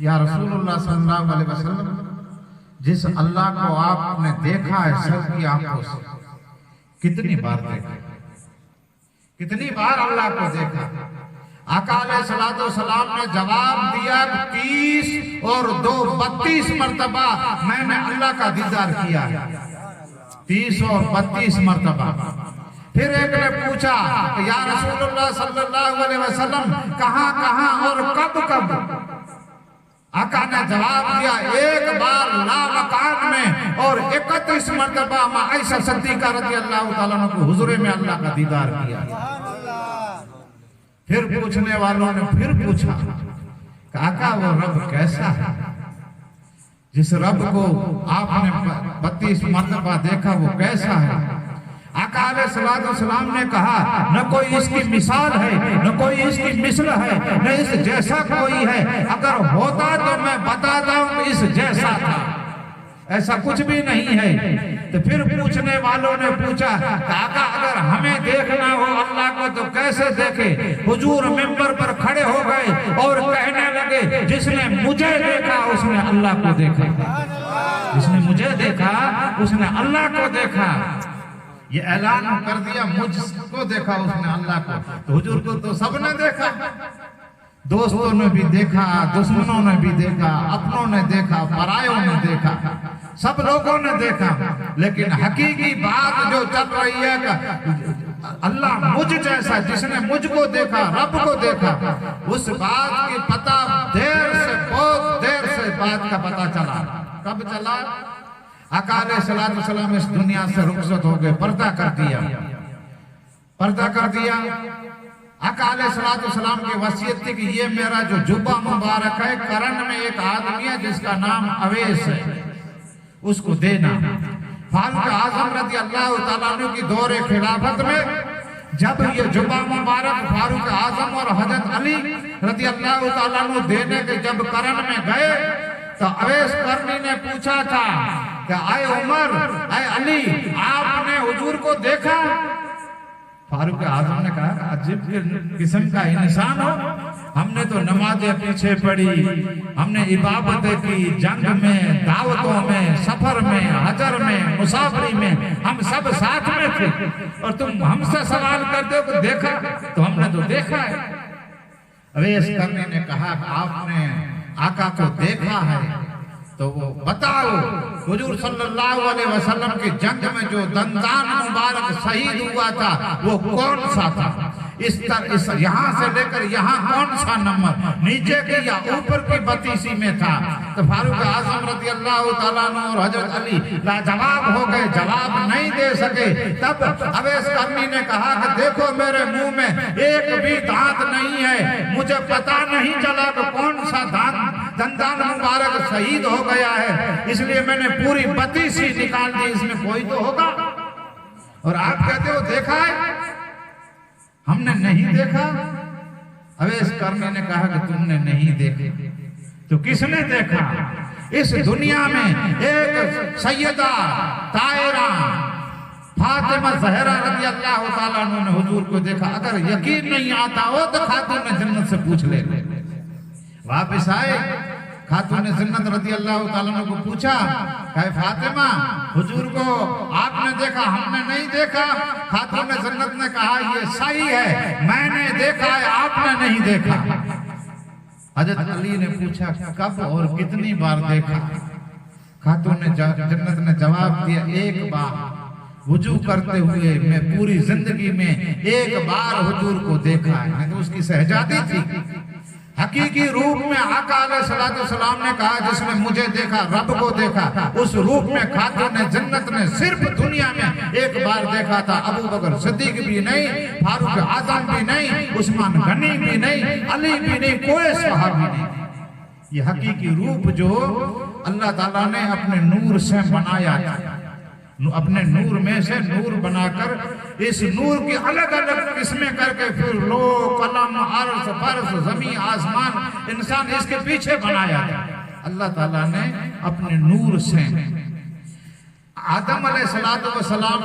या रसूलुल्लाह सल्लल्लाहु अलैहि वसल्लम, जिस अल्लाह को आपने देखा है सब की आंखों से, कितनी बार देखा, कितनी बार अल्लाह को देखा? आका अलैहिस्सलातु वस्सलाम ने जवाब दिया 30 और 2 32 मर्तबा मैंने अल्लाह का दीदार किया है, 30 और 32 मर्तबा। फिर एक ने पूछा या रसूलुल्लाह सल्लल्लाहु अलैहि वसल्लम कहां कहां और कब कब? आका ने जवाब दिया एक बार लामकान में और 31 मर्तबा आयशा सिद्दीका रज़ी अल्लाह ताला अन्हा को हुजूर में अल्लाह का दीदार किया। फिर पूछने वालों ने फिर पूछा आका वो रब कैसा है जिस रब को आपने 32 मर्तबा देखा, वो कैसा है? आका अलैहिस्सलाम ने कहा न कोई इसकी मिसाल है, न कोई इसकी मिसल है, न इस जैसा कोई है। अगर होता तो मैं बताता हूं इस जैसा था, ऐसा कुछ भी नहीं है। तो फिर पूछने वालों ने पूछा आका अगर हमें देखना हो अल्लाह को तो कैसे देखे? हुजूर मिंबर पर खड़े हो गए और कहने लगे जिसने मुझे देखा उसने अल्लाह को देखा, जिसने मुझे देखा उसने अल्लाह को देखा। ये ऐलान कर दिया मुझको देखा उसने अल्लाह को। तो हुजूर को तो सबने देखा, दोस्तों ने भी देखा, दुश्मनों ने भी देखा, अपनों ने देखा, परायों ने देखा, सब लोगों ने देखा। लेकिन हकीकी बात जो चल रही है कि अल्लाह मुझ जैसा, जिसने मुझको देखा, रब को देखा, उस बात की पता देर से, बहुत देर से बात का पता चला। कब चला? आका अलैहिस्सलाम इस दुनिया से रुखसत हो गए, पर्दा कर दिया, पर्दा कर दिया। आका अलैहिस्सलाम की वसीयत थी कि ये मेरा जो जुब्बा मुबारक है, करन में एक आदमी है जिसका नाम अवैस है, उसको देना। फारूक आजम रज़ी अल्लाह ताला अन्हु की दौरे खिलाफत में जब ये जुब्बा मुबारक फारूक आजम और हजरत अली रज़ी अल्लाह ताला अन्हु देने के जब करन में गए तो अवैस करनी ने पूछा था कि आए उमर, आए अली, आपने हुजूर को देखा? फारूक आजम ने कहा अजीब किस्म का इंसान हो, हमने तो नमाजें पीछे पढ़ी, हमने इबादतें की, जंग में, दावतों में, सफर में, हजर में, मुसाफरी में, हम सब साथ में थे और तुम हमसे सवाल करते हो कि देखा? तो हमने तो देखा है। अवैस करनी ने कहा आपने आका को देखा है तो वो बताओ हुजूर सल्लल्लाहु अलैहि वसल्लम की जंग में जो दंदान मुबारक शहीद हुआ था वो कौन सा था? इस यहाँ से लेकर यहाँ कौन सा नंबर, नीचे की या ऊपर की बतीसी में था? तो फारूक आजम रज़ी अल्लाह ताला अन्हु और हजरत अली लाजवाब हो गए, जवाब नहीं दे सके। तब अवैस करनी ने कहा कि देखो मेरे मुंह में एक भी दांत नहीं है, मुझे पता नहीं चला कि कौन सा दंदान मुबारक शहीद हो गया है, इसलिए मैंने पूरी बतीसी निकाल दी, इसमें कोई तो होगा। और आप कहते हो देखा है? हमने नहीं देखा। अवैस करनी ने कहा कि तुमने नहीं देखा तो किसने देखा? इस दुनिया में एक सैयदा ताहिरा फातिमा ज़हरा रज़ी अल्लाह ताला अन्हा ने हुजूर को देखा। अगर यकीन नहीं आता हो तो खातून जन्नत से पूछ ले। वापस आए, खातून जन्नत रज़ी अल्लाह ताला अन्हा को पूछा कहे फातिमा हुजूर को आपने देखा? हमने नहीं देखा। खातून जन्नत ने कहा ये सही है, मैंने देखा है, आपने नहीं देखा। हजरत अली ने पूछा कब और कितनी बार देखा? खातून जन्नत ने जवाब दिया एक बार, वुजू करते हुए मैं पूरी जिंदगी में एक बार हुजूर को देखा है। तो उसकी शहजादी थी, हकीकी रूप में आका अलैहिस्सलाम ने कहा जिसने मुझे देखा, रब को देखा, उस रूप में खातून जन्नत ने सिर्फ दुनिया में एक बार देखा था। अबू बकर सिद्दीक भी नहीं, फारूक आजम भी नहीं, उस्मान गनी भी नहीं, अली भी नहीं, कोई सहाबी नहीं। ये हकीकी रूप जो अल्लाह ताला ने अपने नूर से बनाया था, अपने नूर में से नूर बनाकर इस नूर की अलग अलग किस्में करके फिर लो कलम अर्श फर्श जमीन आसमान इंसान इसके पीछे बनाया था। अल्लाह ताला ने अपने नूर से आदम अलैहिस्सलाम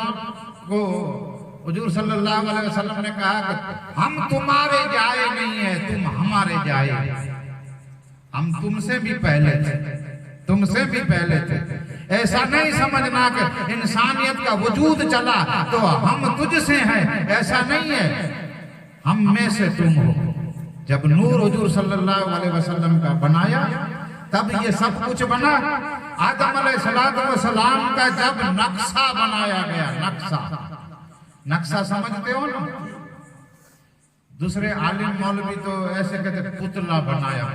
को हुजूर सल्लल्लाहु अलैहि वसल्लम ने कहा कि हम तुम्हारे जाए नहीं है, तुम हमारे जाए। हम तुमसे भी पहले थे, तुमसे भी पहले थे। ऐसा नहीं समझना कि इंसानियत का वजूद चला तो हम तुझसे हैं, ऐसा नहीं है। हम में से तुम हो। जब नूर हुजूर सल्लल्लाहु अलैहि वसल्लम का बनाया तब ये सब कुछ बना। आदम अलैहिस्सलाम का जब नक्शा बनाया गया, नक्शा समझते हो ना? दूसरे आलिम मौलवी तो ऐसे कहते पुतला बनाया,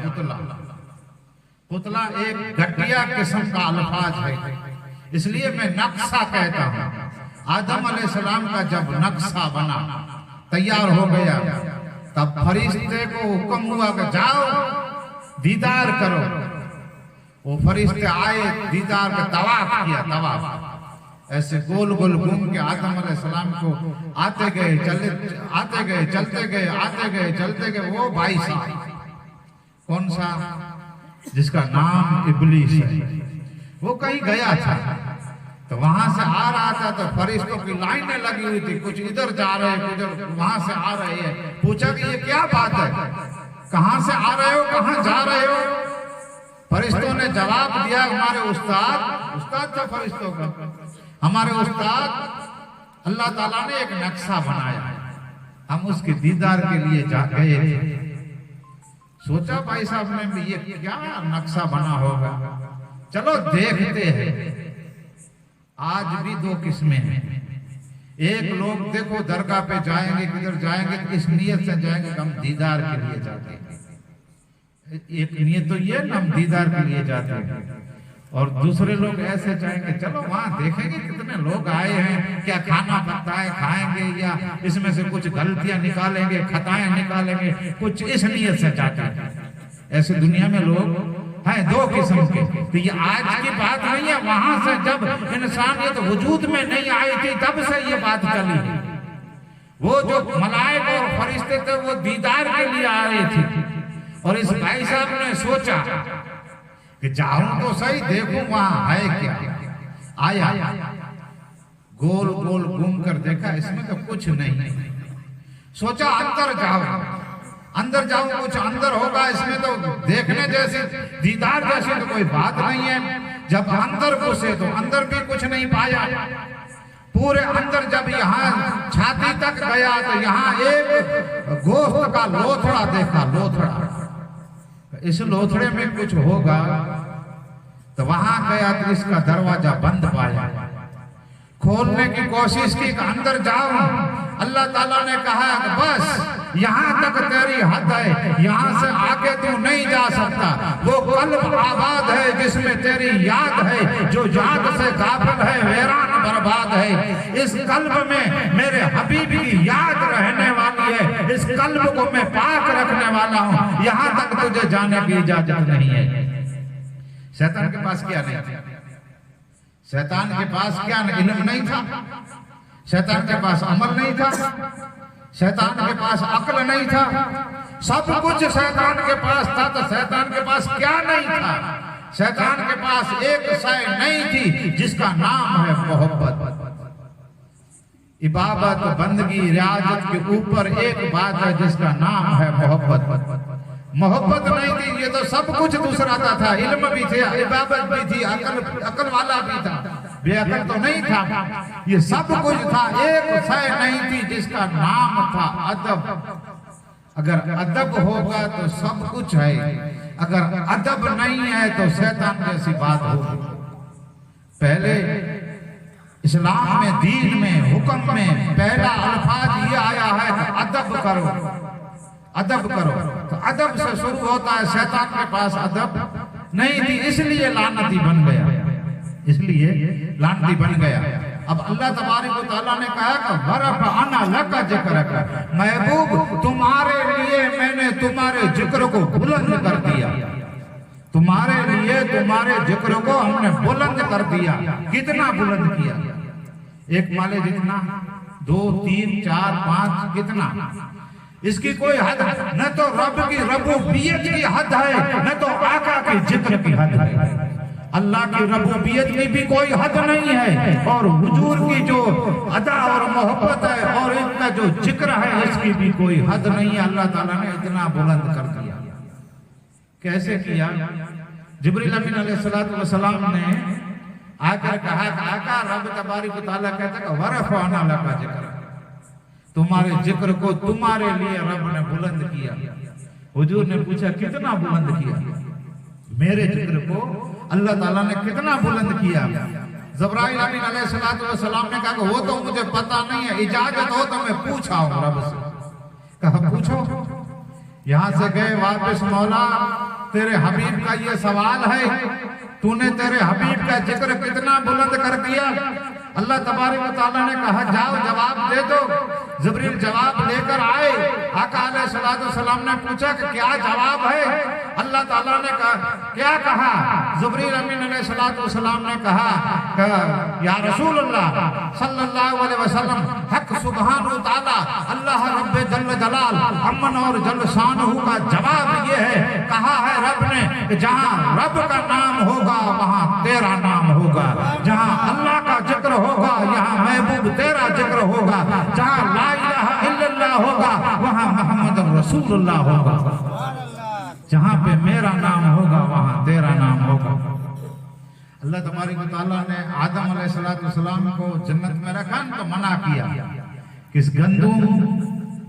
पुतला एक घटिया किस्म का अल्फाज है, इसलिए मैं नक्शा कहता हूं। आदम अलैहिस्सलाम का जब नक्शा बना, तैयार हो गया, तब फरिश्ते को हुक्म हुआ कि जाओ दीदार करो। वो फरिश्ते आए, दीदार का तवाफ किया, तवाफ ऐसे गोल गोल घूम के आदम अलैहिस्सलाम को आते गए, चलते गए, चलते गए, आते गए, चलते गए। वो भाई साहब कौन सा, जिसका नाम इब्लीस है, वो कहीं गया था, तो वहां से आ रहा था तो फरिश्तों की लाइनें लगी हुई थी, कुछ इधर जा रहे हैं, कुछ वहां से आ रहे हैं। पूछा कि ये क्या बात है, कहां से आ रहे हो, कहां जा रहे हो? फरिश्तों ने जवाब दिया, हमारे उस्ताद था फरिश्तों का, हमारे उस्ताद अल्लाह ताला ने एक नक्शा बनाया, हम उसके दीदार के लिए जा गए थे। सोचा भाई साहब ने भी ये क्या नक्शा बना होगा, चलो देखते हैं। आज भी दो किस्में हैं। एक लोग देखो दरगाह पे जाएंगे, किधर जाएंगे, इस नियत से जाएंगे हम दीदार के लिए जाते हैं। एक नियत तो ये ना, हम दीदार के लिए जाते हैं। और दूसरे लोग ऐसे जाएंगे, चलो वहां देखेंगे कितने लोग आए हैं, क्या खाना बनता है, खाएंगे, या इसमें से कुछ गलतियां निकालेंगे, खताएं निकालेंगे, कुछ इस नियत से जाते हैं। ऐसे दुनिया में लोग हैं दो किस्म के। तो ये आज की बात नहीं है, वहां से जब इंसानियत वजूद में नहीं आई थी तब से ये बात चली। वो जो मलाइक और फरिश्ते थे वो दीदार के लिए आ रहे थे, और इस भाई साहब ने सोचा कि जाऊं तो सही, देखूं वहां है क्या। आया, गोल गोल घूम कर देखा, इसमें तो कुछ नहीं। सोचा अंदर जाऊं, कुछ अंदर होगा, इसमें तो देखने जैसे, दीदार जैसी तो कोई बात नहीं है। जब अंदर घुसे तो अंदर भी कुछ नहीं पाया। पूरे अंदर जब यहाँ छाती तक गया तो यहाँ एक गोश्त का लोथड़ा देखा, लोथड़ा। इस लोथड़े में कुछ होगा, तो वहां गया तो इसका दरवाजा बंद पाया। खोलने की कोशिश की, अंदर जाओ। अल्लाह ताला ने कहा बस यहाँ तक तेरी हद है, यहाँ से आगे तू नहीं जा सकता। वो कल्ब आबाद है जिसमें तेरी याद है, जो याद से गाफिल है वीरान बर्बाद है। इस कल्ब में मेरे हबीब की याद रहने वाली है, इस कल्ब को मैं पाक रखने वाला हूँ, यहाँ तक तुझे जाने की इजाजत नहीं है। शैतान के पास क्या नहीं था? शैतान के पास क्या इल्म नहीं था, शैतान के पास अमल नहीं था, शैतान के पास अक्ल नहीं था, सब कुछ शैतान के पास था। तो शैतान के पास क्या नहीं था? शैतान के पास एक शय नहीं थी जिसका नाम है मोहब्बत। इबादत, बंदगी, रियाजत के ऊपर एक बात है जिसका नाम है मोहब्बत। मोहब्बत नहीं थी, ये तो सब कुछ दूसरा था। इल्म भी थे, इबादत भी थी, अकल वाला भी था, बेअकल तो नहीं था। ये सब कुछ था, एक शय नहीं थी जिसका नाम था अदब। अगर अदब होगा तो सब कुछ है, अगर अदब नहीं है तो शैतान जैसी बात होगी। पहले इस्लाम में, दीन में, हुक्म में पहला अल्फाज ये आया है कि अदब करो, अदब करो। तो अदब से शुरू होता है। शैतान के पास अदब नहीं थी, इसलिए लानती बन गया, इसलिए लानती बन गया। अब अल्लाह तबारक व तआला ने कहा कि वरफ़अना लका ज़िक्रका, महबूब तुम्हारे लिए मैंने तुम्हारे जिक्र को बुलंद कर दिया, तुम्हारे लिए तुम्हारे जिक्र को हमने बुलंद कर दिया। कितना बुलंद किया? एक माले जितना, 2, 3, 4, 5, कितना? इसकी कोई हद न तो रब की रबूबियत की हद है, न तो आका के जिक्र की हद है। अल्लाह की रबूबियत की भी कोई हद नहीं है, और हुजूर की जो अदा और मोहब्बत है और इनका जो जिक्र है इसकी भी कोई हद नहीं है। अल्लाह ताला ने इतना बुलंद कर दिया। कैसे किया? जिब्रील अमीन अलैहिस्सलाम ने आकर कहा कि आका रब तबारक व तआला कहता है वरफ़अना लका जिक्र, तुम्हारे जिक्र को तुम्हारे लिए रब ने बुलंद किया। हुजूर ने पूछा कितना बुलंद किया? मेरे जिक्र को अल्लाह ताला ने कितना बुलंद किया? जिब्राइल अमीन अलैहिस्सलाम ने कहा वो तो मुझे पता नहीं है, इजाजत हो तो मैं पूछा हूं रब से। कहा पूछो। यहां से गए वापस, मौला तेरे हबीब का ये सवाल है, तूने तेरे हबीब का जिक्र कितना बुलंद कर दिया? अल्लाह तबारक व तआला ने कहा जाओ जवाब दे दो। जिब्रील जवाब लेकर आए। आका अलैहिस्सलाम ने पूछा कि क्या जवाब है? अल्लाह ताला ने कहा क्या कहा? जिब्रील अमीन अलैहिस्सलाम ने कहा या रसूलुल्लाह सल्लल्लाहु अलैहि वसल्लम, हक सुब्हानहु तआला अल्लाह रब्बे जल्ल जलाल अमन और जल्ल शानहु का जवाब ये है, कहा है रब ने कि जहां रब का नाम होगा वहां तेरा नाम होगा, जहां अल्लाह का जिक्र होगा यहाँ महबूब तेरा जिक्र होगा, जहां ला इलाहा इल्लल्लाह होगा वहां मोहम्मद रसूलुल्लाह होगा, जहां पे मेरा नाम होगा वहां तेरा नाम होगा। अल्लाह तबारक व तआला ने आदम अलैहिस्सलाम को जन्नत में रखा तो मना किया कि इस गंदुम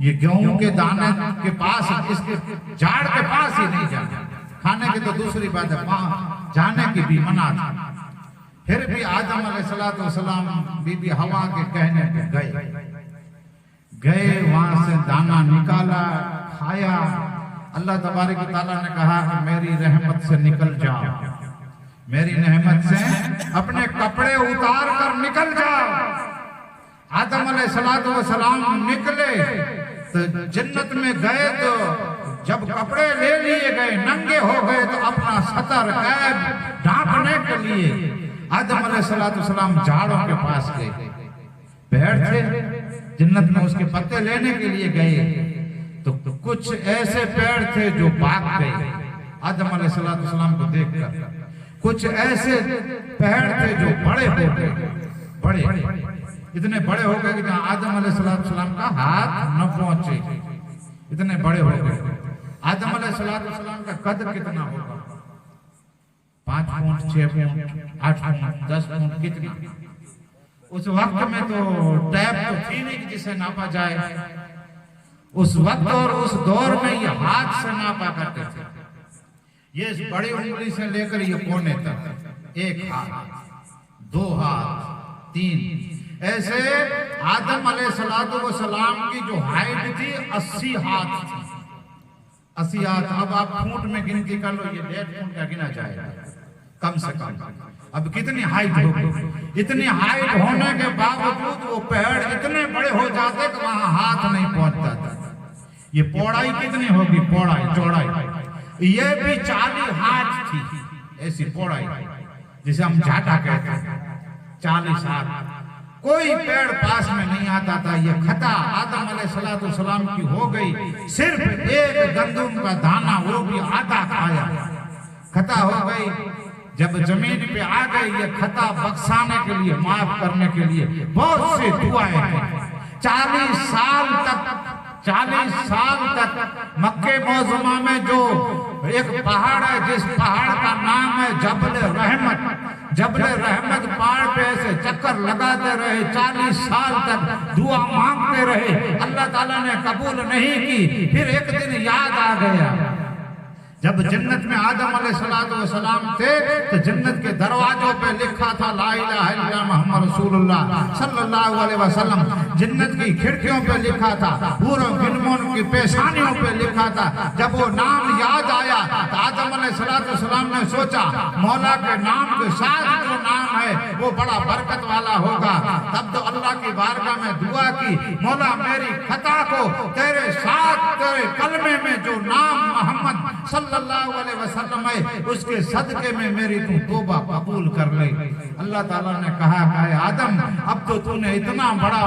ये गेहूं के दाने के पास, इसके झाड़ के पास ही नहीं जाना। खाने की तो दूसरी बात है, जाने की भी मना था। फिर भी आदम अलैहिस्सलाम बीबी हवा के कहने पे गए, वहां से दाना निकाला, खाया। अल्लाह तबारक व तआला ने कहा कि मेरी रहमत से निकल जाओ, मेरी रहमत से अपने कपड़े उतार कर निकल जाओ। आदम अलैहिस्सलाम निकले तो जन्नत में गए, तो जब कपड़े ले लिए गए, नंगे हो गए, तो अपना सतर ऐब ढांकने के लिए आदम अलैहिस्सलाम झाड़ों के पास गए। पेड़ थे जन्नत में, उसके पत्ते लेने के लिए गए तो कुछ ऐसे पेड़ थे जो भाग गए आदम अलैहिस्सलाम को देखकर। कुछ ऐसे पेड़ थे जो बड़े हो गए, बड़े इतने बड़े हो गए कि जहां आदम अलैहिस्सलाम का हाथ न पहुंचे, इतने बड़े हो गए। आदम अलैहिस्सलाम का कद कितना होगा? 5 फुट, 6 फुट, 8 फुट, 10 फुट, कितना? उस वक्त में तो टैब तो थी नहीं जिसे नापा जाए। उस वक्त और उस दौर में ये हाथ से नापा करते थे। ये बड़ी उंगली से लेकर ये कोने तक, 1 हाथ, 2 हाथ, 3, ऐसे आदम अलैहिस्सलाम की जो हाइट थी 80 हाथ थी। 80 हाथ। अब आप फुट में गिनती कर लो, ये 1.5 फुट का गिना जाएगा कम से कम। अब कितनी हाइट होगी? इतनी हाइट होने के बावजूद वो पेड़ इतने बड़े हो जाते कि वहां हाथ नहीं पहुंचता था। ये पौड़ाई कितनी होगी? पौड़ाई, चौड़ाई ये भी 40 हाथ थी, ऐसी पौड़ाई जिसे हम झाटा कहते हैं, 40 हाथ। कोई पेड़ पास में नहीं आता था। ये खता आदम अलैहिस्सलाम की हो गई, सिर्फ एक गंदुम का दाना, वो भी आधा खाया, खता हो गई। जब जमीन पे आ गई, ये खता बख्शाने के लिए, माफ करने के लिए बहुत से दुआएं हैं। 40 साल तक मक्के मौजूमा में जो एक पहाड़ है, जिस पहाड़ का नाम है जबल रहमत, जबल रहमत पहाड़ पे ऐसे चक्कर लगाते रहे, 40 साल तक दुआ मांगते रहे, अल्लाह ताला ने कबूल नहीं की। फिर एक दिन याद आ गया, जब जन्नत में आदम अलैहिस्सलाम थे तो जन्नत के दरवाजों पे लिखा था ला इलाहा इल्लल्लाह मुहम्मद रसूलुल्लाह सल्लल्लाहु अलैहि वसल्लम। जन्नत की खिड़कियों पे लिखा था, पूरे गिनमोन की पेशानियों पे लिखा था। जब वो नाम याद आया तो आदम अलैहिस्सलाम ने सोचा मौला के नाम के साथ जो नाम है वो बड़ा बरकत वाला होगा। तब तो अल्लाह की बारगाह में दुआ की, मौला मेरी खता को तेरे साथ, तेरे कलमे में जो नाम मोहम्मद सल्लल्लाहु अलैहि वसल्लम है उसके सदके में मेरी तू तौबा कबूल कर ले। अल्लाह ताला ने कहा आदम अब तो तूने इतना बड़ा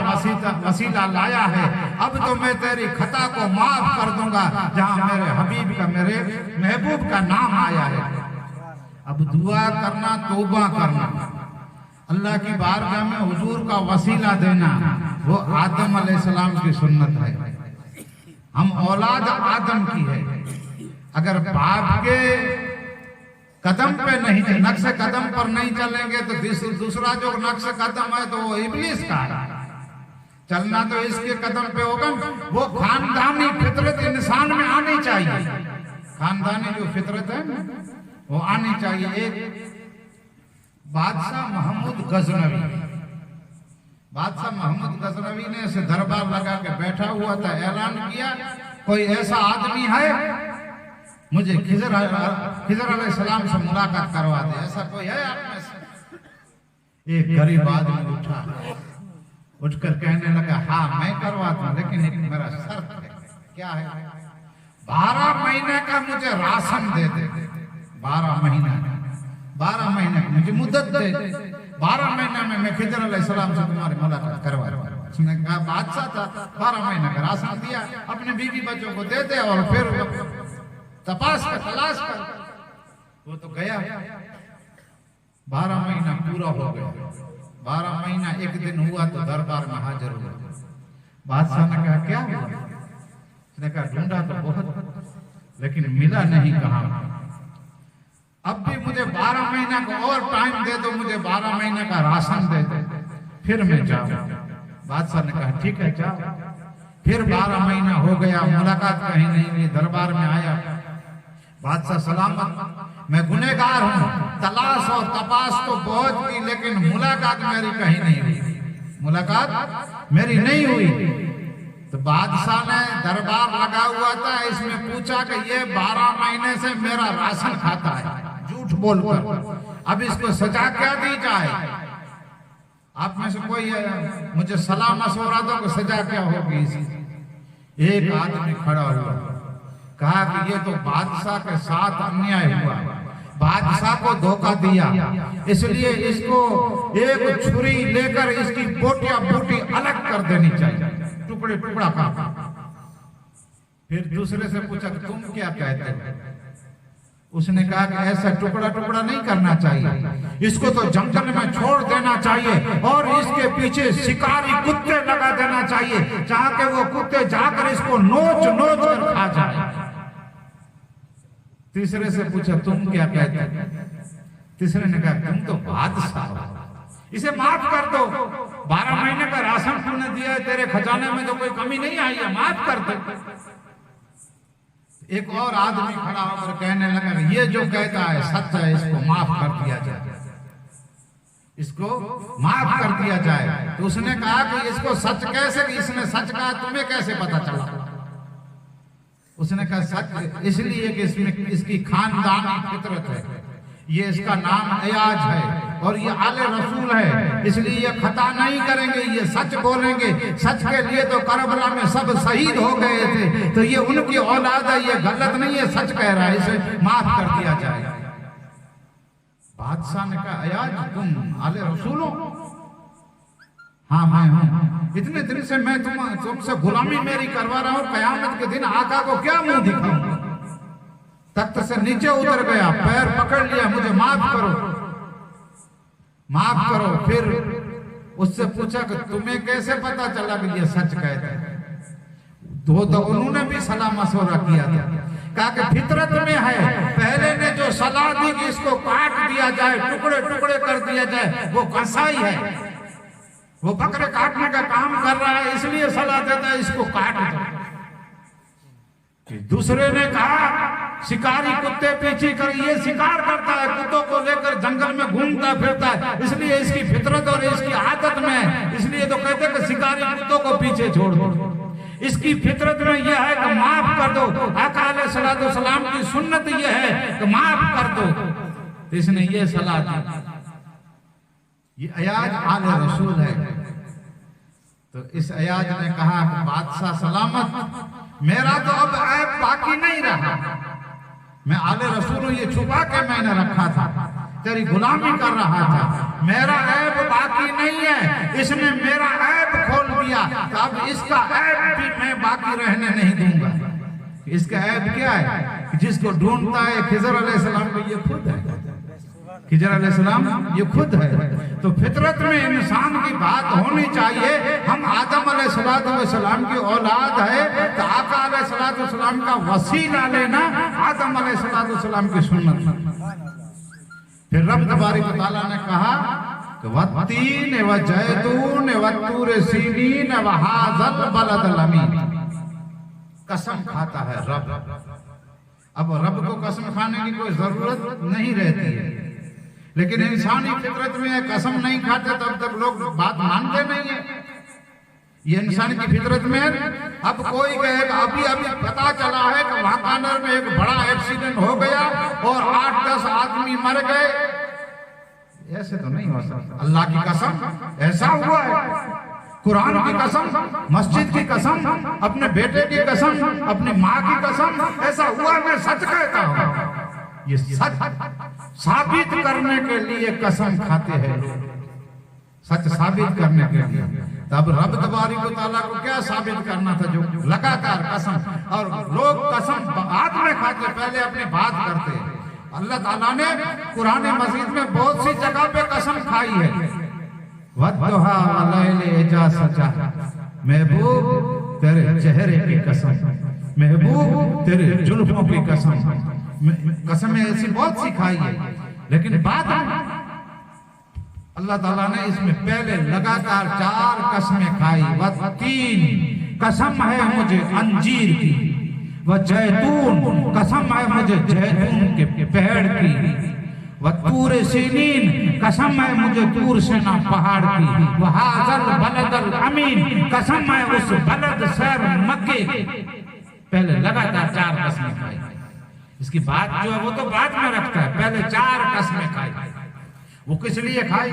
वसीला लाया है, अब तो मैं तेरी खता को माफ कर दूंगा जहां मेरे हबीब का, मेरे महबूब का नाम आया है। अब दुआ करना, तौबा करना, अल्लाह की बारगाह में हुजूर का वसीला देना, वो आदम अलैहिस्सलाम की सुन्नत है। हम औलाद आदम की है, अगर बाप के कदम पे नहीं, नक्शे कदम पर नहीं चलेंगे तो दूसरा जो नक्शे कदम है तो वो इब्लीस का है। चलना तो इसके कदम पे होगा। वो खानदानी फितरत इंसान में आनी चाहिए, खानदानी जो फितरत है वो आनी चाहिए। एक बादशाह महमूद गजनवी ने ऐसे दरबार लगा के बैठा हुआ था, ऐलान किया कोई ऐसा आदमी है मुझे खिजर अलैहिस्सलाम से मुलाकात करवा दे, ऐसा कोई है आप में से? एक गरीब आदमी उठकर कहने लगा हाँ मैं करवाता हूं, लेकिन एक मेरा शर्त है। क्या है? 12 महीने का मुझे राशन दे दे। 12 महीने की मुझे मुद्दत दे। 12 महीने में मैं खिजर अलैहिस्सलाम से तुम्हारी मुलाकात करवा दूंगा। उसने कहा बादशाह था, 12 महीने का राशन दिया, अपने बीवी बच्चों को दे दे और फिर तलाश कर। वो तो गया, 12 महीना पूरा हो गया। 12 महीना एक दिन हुआ तो दरबार में हाजिर हुआ। बादशाह ने कहा क्या हुआ? उसने कहा ढूंढा तो बहुत, लेकिन मिला नहीं। कहाँ? अब भी मुझे 12 महीना का और टाइम दे दो, मुझे 12 महीने का राशन दे दो, फिर मैं जाऊं। बादशाह ने कहा ठीक है जाओ। फिर 12 महीना हो गया, मुलाकात कहीं नहीं हुई। दरबार में आया बादशाह, सलामत मैं गुनहगार हूं, तलाश और तपास तो बहुत की, लेकिन मुलाकात मेरी कहीं नहीं हुई, मुलाकात मेरी नहीं हुई। तो बादशाह ने दरबार लगा हुआ था, इसमें पूछा कि ये 12 महीने से मेरा राशन खाता है झूठ बोलकर, अब इसको सजा क्या दी जाए? आप में से कोई मुझे सलाह मशवरा दो कि सजा क्या होगी इसकी। एक आदमी खड़ा हुआ, कहा कि ये तो बादशाह के साथ अन्याय हुआ, बादशाह को धोखा दिया, इसलिए इसको एक छुरी लेकर इसकी बोटियां बोटी अलग कर देनी चाहिए, टुकड़े टुकड़ा कर। फिर दूसरे से पूछा तुम क्या कहते हो? उसने कहा कि ऐसा टुकड़ा टुकड़ा नहीं करना चाहिए, इसको तो जंगल में छोड़ देना चाहिए और इसके पीछे शिकारी कुत्ते लगा देना चाहिए, जहां के वो कुत्ते जाकर इसको नोच कर खा जाए। तीसरे से पूछा तुम क्या कहते हो? तीसरे ने कहा तुम तो बादशाह हो, इसे माफ कर दो, 12 महीने का राशन तूने दिया है, तेरे खजाने में तो कोई कमी नहीं आई है, माफ कर दो। एक और आदमी खड़ा होकर कहने लगा ये जो कहता है सच है, इसको माफ कर दिया जाए, इसको माफ कर दिया जाए। तो उसने कहा कि इसको सच कैसे, इसने सच कहा, तुम्हें कैसे पता चला? उसने कहा सच इसलिए कि इसमें इसकी खानदानी फितरत है, ये इसका नाम अयाज है और ये आले रसूल है, इसलिए ये खता नहीं करेंगे, ये सच बोलेंगे। सच के लिए तो करबला में सब शहीद हो गए थे, तो ये उनकी औलाद है, ये गलत नहीं है, सच कह रहा है, इसे माफ कर दिया जाए। बादशाह ने कहा अयाज तुम आले रसूल हो? हाँ मैं हूं, इतने दिन से मैं तुमसे गुलामी मेरी करवा रहा हूं, कयामत के दिन आका को क्या मुंह दिखाऊंगा? तख्त से नीचे उतर गया, पैर पकड़ लिया, मुझे माफ करो, माफ करो। फिर उससे पूछा कि तुम्हें कैसे पता चला कि ये सच कहते हैं? तो उन्होंने भी सलाह मशवरा किया था, कहा कि फितरत में है, पहले ने जो सलाह दी कि इसको काट दिया जाए, टुकड़े टुकड़े कर दिया जाए, वो कसाई है, वो बकरे काटने का काम कर रहा है, इसलिए सलाह देता है इसको काट दो। दूसरे ने कहा शिकारी कुत्ते पीछे कर, ये शिकार करता है, कुत्तों को लेकर जंगल में घूमता फिरता है, इसलिए इसकी फितरत और इसकी आदत में, इसलिए तो कहते हैं कि शिकारी कुत्तों को पीछे छोड़ दो। इसकी फितरत में यह है कि माफ कर दो, आका अलैहिस्सलाम की सुन्नत यह है कि माफ कर दो। इसने ये सलाह दी। ये अयाज आले रसूल है। तो इस अयाज ने कहा कि बादशाह सलामत, मेरा तो अब ऐब बाकी नहीं रहा, मैं आले रसूल ये छुपा के मैंने रखा था, तेरी गुलामी कर रहा था, मेरा ऐब बाकी नहीं है, इसने मेरा ऐब खोल दिया, तो अब इसका ऐब भी मैं बाकी रहने नहीं दूंगा। इसका ऐब क्या है? जिसको ढूंढता है खिजर अलैहिस्सलाम को ये खुद है, खिजर अलैहिस्सलाम ये खुद है। तो फितरत में इंसान की बात होनी चाहिए। हम आदम अलैहिस्सलाम की औलाद है तो आका अलैहिस्सलाम का वसीला लेना आदम अलैहिस्सलाम की सुन्नत। फिर रब तबारक व तआला ने कहा कि वत्तीन व जैतून व तूर सीनीन व हाज़ल बलदल अमीन। कसम खाता है रब। अब रब को कसम खाने की कोई जरूरत नहीं रहती है, लेकिन इंसानी फितरत में कसम नहीं खाते तब तक लोग बात मानते नहीं है। ये इंसान की फितरत में है। अब कोई कहेगा अभी अभी पता चला है कि वाकानेर में एक बड़ा एक्सीडेंट हो गया और 8-10 आदमी मर गए। ऐसे तो नहीं हो सकता। अल्लाह की कसम ऐसा हुआ है, कुरान की कसम, मस्जिद की कसम, अपने बेटे की कसम, अपनी माँ की कसम, ऐसा हुआ। मैं सच कहता हूँ। ये सच साबित करने के लिए कसम खाते हैं लोग, सच साबित करने के लिए। तब रब तबारक व तआला को क्या साबित करना था, जो लगातार कसम। और लोग कसम बाद में खाते, पहले अपनी बात करते। अल्लाह ताला ने कुरान मजीद में बहुत सी जगह पे कसम खाई है। वद्दुहा वलैलि इजा सजा, महबूब तेरे चेहरे की कसम, महबूब तेरे जुल्फों की कसम। कसमें ऐसी बहुत सी खाई है, लेकिन बाद में अल्लाह ताला ने इसमें पहले लगातार 4 कसमें खाई। वत्तीन कसम है मुझे अंजीर की, व जैतून कसम है मुझे जैतून के पेड़ की, व तूर सीनीन कसम है मुझे तूर सेना पहाड़ की, व हाज़ल बलदल अमीन कसम है उस बलद शहर मक्के। पहले लगातार 4 कसमें खाई। इसकी बात जो है वो तो बाद में रखता है, पहले 4 कसमें खाई। वो किस लिए खाई?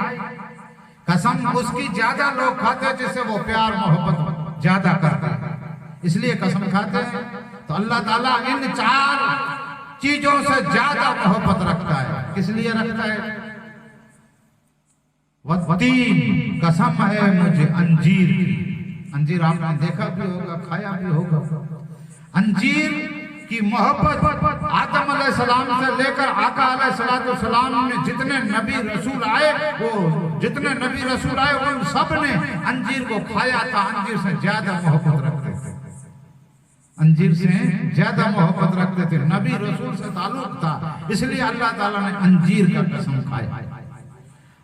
कसम उसकी ज्यादा लोग खाते हैं जिससे वो प्यार मोहब्बत ज्यादा करते हैं, इसलिए कसम खाते हैं। तो अल्लाह ताला इन 4 चीजों से ज्यादा मोहब्बत रखता है। किस लिए रखता है? वत्तीन कसम है मुझे अंजीर की। अंजीर आपने देखा भी होगा, खाया भी होगा। अंजीर की मोहब्बत आदम अलैहिस्सलाम से लेकर आका अलैहिस्सलाम में जितने नबी रसूल आए, वो जितने नबी रसूल आए उन सब ने अंजीर को खाया था। अंजीर से ज्यादा मोहब्बत रखते थे, अंजीर से ज्यादा मोहब्बत रखते थे। नबी रसूल से ताल्लुक था, इसलिए अल्लाह ताला ने अंजीर का कसम खाया।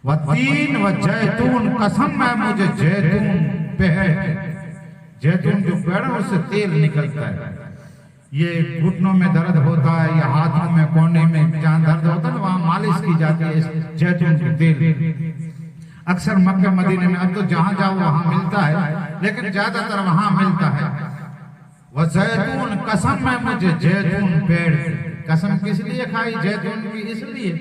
वत्तीन व जैतून कसम है मुझे जैतून पेड़। जैतून जो पेड़ है उससे तेल निकलता है। ये घुटनों में दर्द होता है या हाथों में कोने में जहाँ दर्द होता है ना, वहाँ मालिश की जाती है इस जैतून के तेल। अक्सर मक्का मदीने में अब तो जहाँ जाओ वहाँ मिलता है, लेकिन ज्यादातर वहाँ मिलता है। वह जैतून कसम है मुझे जैतून पेड़। कसम किस लिए खाई जैतून की? इसलिए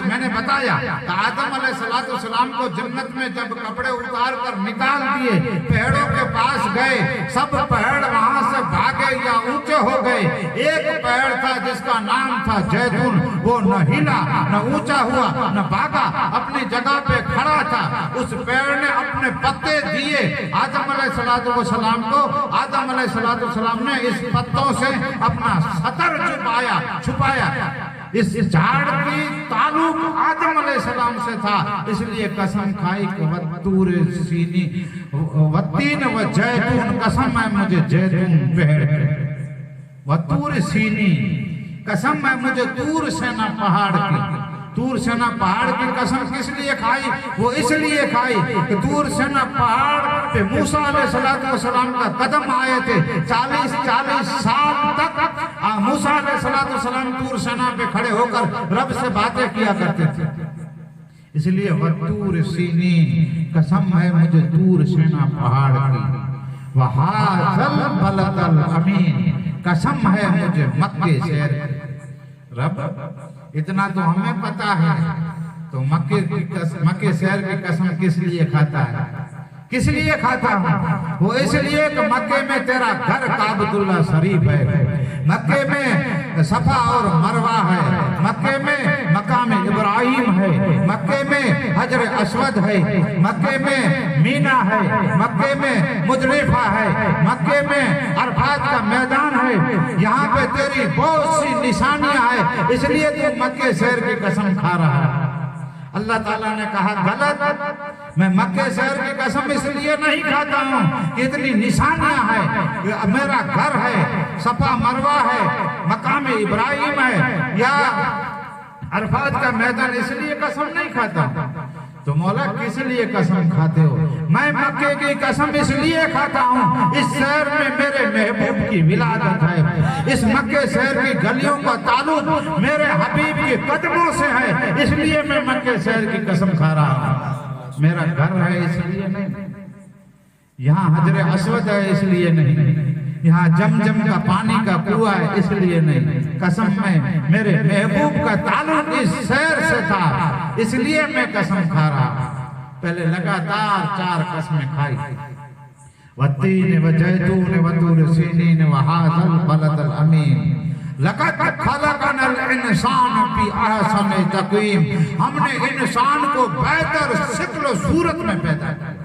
मैंने बताया कि आदम अलैहिस्सलाम को जन्नत में जब कपड़े उतार कर निकाल दिए, पेड़ों के पास गए, सब पेड़ वहां से भागे या ऊंचे हो गए। एक पेड़ था जिसका नाम था जैतून, वो न हिला न ऊंचा हुआ न भागा, अपनी जगह पे खड़ा था। उस पेड़ ने अपने पत्ते दिए आदम अलैहिस्सलाम को। आदम अलैहिस्सलाम ने इस पत्तों से अपना सतर छुपाया। इस झाड़ की ताल्लुक आदम अलैहिस्सलाम से था, इसलिए कसम खाई कि वत्तूर सीनी वत्तीन व जैतून कसम है मुझे जैतून पेड़। वत्तूर सीनी कसम है मुझे तूर सेना पहाड़ की। तूर सेना पहाड़ की कसम किस लिए खाई? वो इसलिए खाई कि तूर सेना पहाड़ पे मूसा अलैहिस्सलाम का कदम आए थे। 40 साल तक मूसा अलैहिस्सलाम तूर सेना पे खड़े होकर रब से बातें किया करते थे। इसलिए वत्तूर सीनी कसम है मुझे तूर सेना पहाड़ की। वहाज़ल बलदल अमीन कसम है मुझे मक्के शहर। रब इतना तो हमें पता है, तो मक्के शहर की कसम किस लिए खाता है? किस लिए खाता हूँ? वो इसलिए कि मक्के में तेरा घर काबतुल्लाह शरीफ है, मक्के में सफा और मरवा है, मक्के में मकाम इब्राहिम है, मक्के में हजर अस्वद है, मक्के में मीना है, मक्के में मुजलिफा है, मक्के में अरफात का मैदान है। यहाँ पे तेरी बहुत सी निशानियां है, इसलिए तू मक्के शहर की कसम खा रहा है। अल्लाह ताला ने कहा गलत, मैं मक्के शहर की कसम इसलिए नहीं खाता हूँ कि इतनी निशानियां हैं, मेरा घर है, सफा मरवा है, मकाम इब्राहिम है, या अरफात का मैदान, इसलिए कसम नहीं खाता। तो मौला किस लिए कसम खाते हो? मैं मक्के की कसम इसलिए खाता हूँ, इस शहर में मेरे महबूब की विलादत है, इस मक्के शहर की गलियों का ताल्लुक मेरे हबीब के कदमों से है, इसलिए मैं मक्के शहर की कसम खा रहा हूँ। मेरा घर है इसलिए नहीं, यहाँ हजर अस्वद है इसलिए नहीं, यहाँ जमजम का पानी का कुआं है इसलिए नहीं, कसम में मेरे महबूब का ताल्लुक इस शहर से था, इसलिए मैं कसम खा रहा। पहले लगातार 4 कसमें खाई, वत्तीन व जैतून व तूर सीनीन व हाज़ल बलदल अमीन, लक़द खलक़नल इंसान फी अहसन तक़वीम, हमने इंसान को बेहतर शक्ल सूरत में पैदा किया।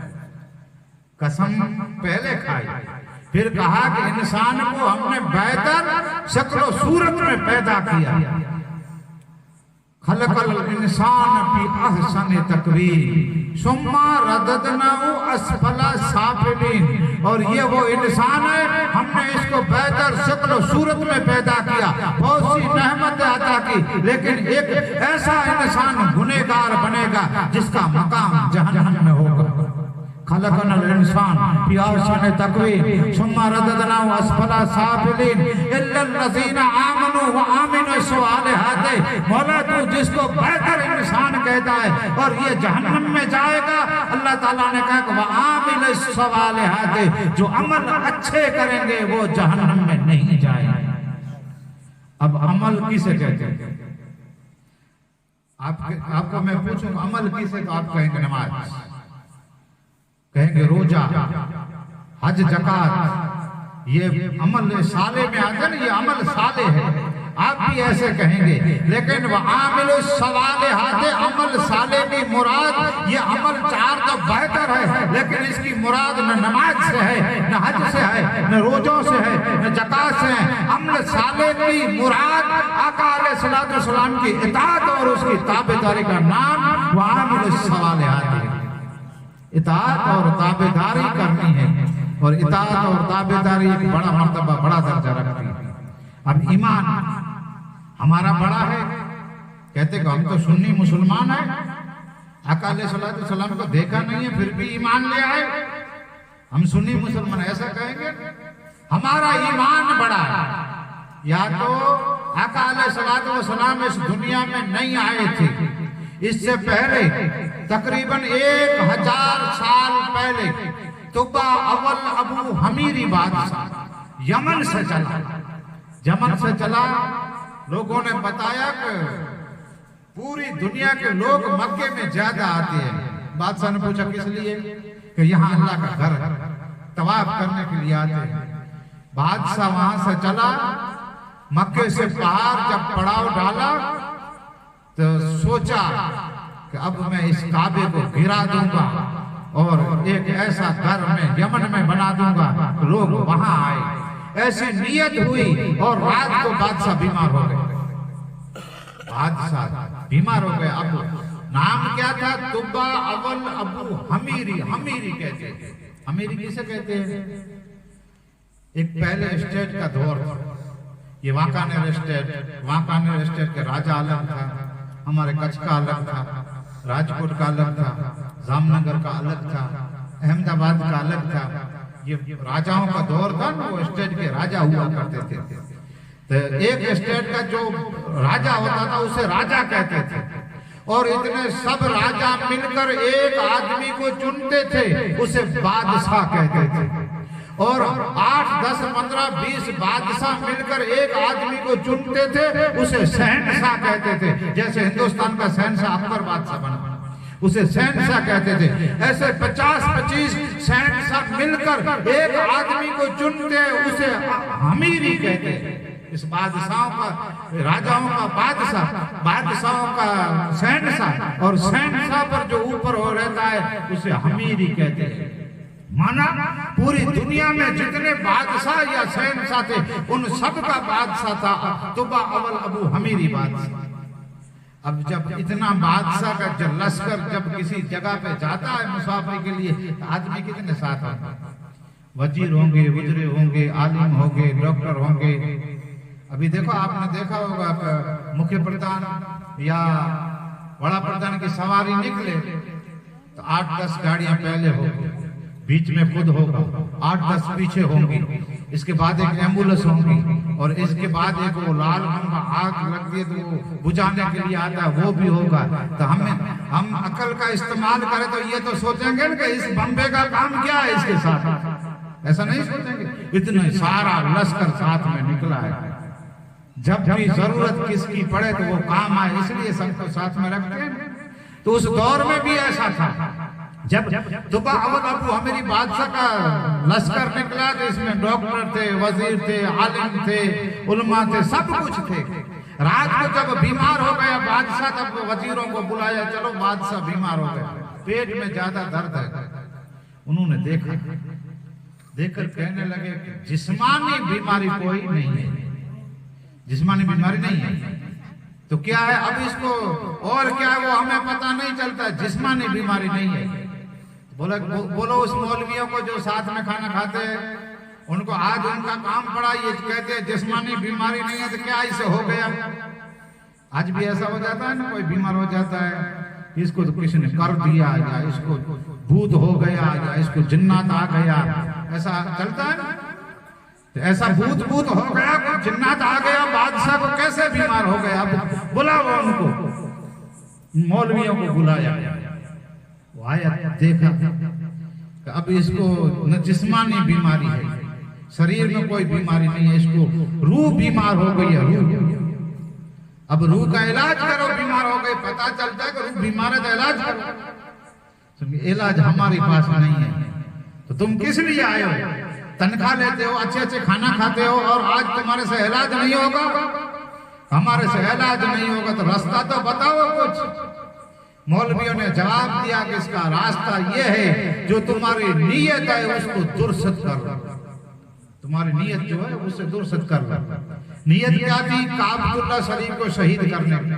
कसम पहले खाई, फिर कहा कि इंसान को हमने बेहतर शक्ल सूरत में पैदा किया। खलकल इंसान फी अहसन तक़वीम सुम्मा रददनाहु अस्फला साफिलीन, और ये वो इंसान है, हमने इसको बेहतर शक्ल सूरत में पैदा किया, बहुत सी नेमतें अता की, लेकिन एक ऐसा इंसान गुनहगार बनेगा जिसका मकाम जहन्नम में होगा। खलकनल इंसान फी अहसन तक़वीम सुम्मा रददनाहु अस्फला साफिलीन इल्लल लज़ीना आमनू व आमिनुस सालिहात, मौला तू जिसको बेहतर इंसान कहता है और ये जहन्नम में जाएगा, अल्लाह ताला ने कहा कि व आमिनुस सालिहात, जो अमल अच्छे करेंगे वो जहन्नम में नहीं जाएंगे। अब अमल किसे कहते हैं? आपको मैं पूछूं अमल किसे, तो आप कहेंगे नमाज, कहेंगे रोजा, हज, ज़कात, ये अमल साले में आते ना, ये अमल साले है, आप भी ऐसे कहेंगे। लेकिन वह आमिल सवाले हाथे, अमल साले की मुराद ये अमल 4 तो बेहतर है, लेकिन इसकी मुराद न नमाज से है, न हज से है, न रोजों से है, न ज़कात से है। अमल साले की मुराद आका अलैहिस्सलाम की इताअत और उसकी ताबेदारी का नाम वह आमिल सवाले हाथे, इताअत और ताबेदारी करनी है, और इताअत और ताबेदारी एक बड़ा मर्तबा, बड़ा दर्जा रखती है। अब ईमान हमारा बड़ा है, कहते कि हम तो सुन्नी मुसलमान हैं, आका अलैहिस्सलाम को देखा नहीं है फिर भी ईमान ले आए, हम सुन्नी मुसलमान, ऐसा कहेंगे? हमारा ईमान बड़ा है। या तो आका अलैहिस्सलाम इस दुनिया में नहीं आए थे, इससे पहले तकरीबन 1000 साल पहले तुबा अव्वल अबू हमीरी बादशाह यमन से चला, यमन से चला। लोगों ने बताया कि पूरी दुनिया के लोग मक्के में ज्यादा आते हैं। बादशाह ने पूछा किस लिए? कि यहाँ अल्लाह का घर है, तवाफ करने के लिए आते हैं। बादशाह वहां से चला, मक्के से बाहर जब पड़ाव डाला तो सोचा कि अब मैं इस काबे को गिरा दूंगा और एक ऐसा घर में यमन में बना दूंगा, लोग वहां आए। ऐसी नियत हुई और रात को बादशाह बीमार हो गए। बादशाह बीमार हो गए। अब नाम क्या था? तुबा अव्वल अबू हमीरी। हमीरी कहते हैं। हमीरी किसे कहते हैं? एक पहले स्टेट का दौर था, ये वाकानेर स्टेट। वाकानेर स्टेट के राजा अलग था, हमारे कच्छ का अलग था, राजकोट का अलग था, जामनगर का अलग था, अहमदाबाद का अलग था। ये राजाओं का दौर था ना, वो स्टेट के राजा हुआ करते थे। तो एक स्टेट का जो राजा होता था उसे राजा कहते थे, और इतने सब राजा मिलकर एक आदमी को चुनते थे, उसे बादशाह कहते थे। और 8, 10, 15, 20 बादशाह मिलकर एक आदमी को चुनते थे, उसे शहंशाह कहते थे। जैसे हिंदुस्तान का शहंशाह अकबर बादशाह बना, उसे शहंशाह कहते थे। ऐसे 50-25 शहंशाह मिलकर एक आदमी को चुनते, उसे अमीरी कहते हैं। इस बादशाहों का, राजाओं का बादशाह बादशाहों का शहंशाह, और शहंशाह पर जो ऊपर हो रहता है उसे हमीरी कहते हैं। माना पूरी दुनिया में जितने बादशाह या शहंशाह थे उन सब का बादशाह था तुबा अवल अबू हमीरी बादशाह। अब जब इतना बादशाह का जब लश्कर जब किसी जगह पे जाता है मुसाफिर के लिए, तो आदमी कितने साथ होते हैं? वजीर होंगे, वज़ीर होंगे, आलिम होंगे, डॉक्टर होंगे। अभी देखो, आपने देखा होगा मुख्य प्रधान या बड़ा प्रधान की सवारी निकले तो 8-10 गाड़ियां पहले होगी, बीच में खुद होगा, 8-10 पीछे होंगी, इसके बाद एक एम्बुलेंस होंगी, और इसके बाद एक वो लाल रंग का आग लगती है तो वो बुझाने के लिए आता है, वो भी होगा। तो हम अकल का इस्तेमाल करें तो ये तो सोचेंगे कि इस बम्बे का काम क्या है इसके साथ, ऐसा नहीं सोचेंगे। इतना सारा लश्कर साथ में निकला है, जब भी जरूरत किसकी पड़े तो वो काम आए, इसलिए सबको साथ में रखते हैं। तो उस दौर में भी ऐसा था, जब तुबा अवल अबू हमीरी बादशाह का लश्कर निकला तो इसमें डॉक्टर थे, वजीर थे, आलिम थे, उलमा थे, सब कुछ थे। रात को जब बीमार हो गया बादशाह, तब वजीरों को बुलाया, चलो बादशाह बीमार हो गया, पेट में ज्यादा दर्द है। उन्होंने देखा, देखकर कहने लगे कि जिस्मानी बीमारी कोई नहीं है, जिस्मानी बीमारी नहीं है तो क्या है, अब इसको और क्या है वो हमें पता नहीं चलता, जिस्मानी बीमारी नहीं है। बोलो उस मौलवियों को जो साथ में खाना खाते हैं, उनको आज उनका काम पड़ा, ये कहते हैं जिस्मानी बीमारी नहीं है, तो क्या इसे हो गया? आज भी ऐसा हो जाता है ना, कोई बीमार हो जाता है, इसको तो किसी ने कर दिया, या इसको भूत हो गया, या इसको जिन्नात आ गया, ऐसा चलता है ना। तो ऐसा भूत हो गया, जिन्नात आ गया, बादशाह को कैसे बीमार हो गया? अब बुलाओ उनको, मौलवियों को बुलाया, वो आया, देखा कि अब इसको न जिस्मानी बीमारी है, शरीर में कोई बीमारी नहीं है, इसको रूह बीमार हो गई है, रूह। अब रूह का इलाज करो, बीमार हो गई, पता चलता है कि रूह बीमार है तो इलाज करो। इलाज हमारे पास नहीं है, तो तुम किस लिए आए हो? तनख्वाह लेते हो, अच्छे खाना खाते हो, और आज तुम्हारे से इलाज नहीं होगा? हमारे से इलाज नहीं होगा तो रास्ता तो बताओ कुछ। मौलवियों ने जवाब दिया कि इसका रास्ता यह है, जो तुम्हारी नीयत है उसको दुरुस्त कर लो, तुम्हारी नीयत जो है उससे दुरुस्त कर लो। नीयत क्या थी? काबतुल्लाह शरीफ को शहीद करने की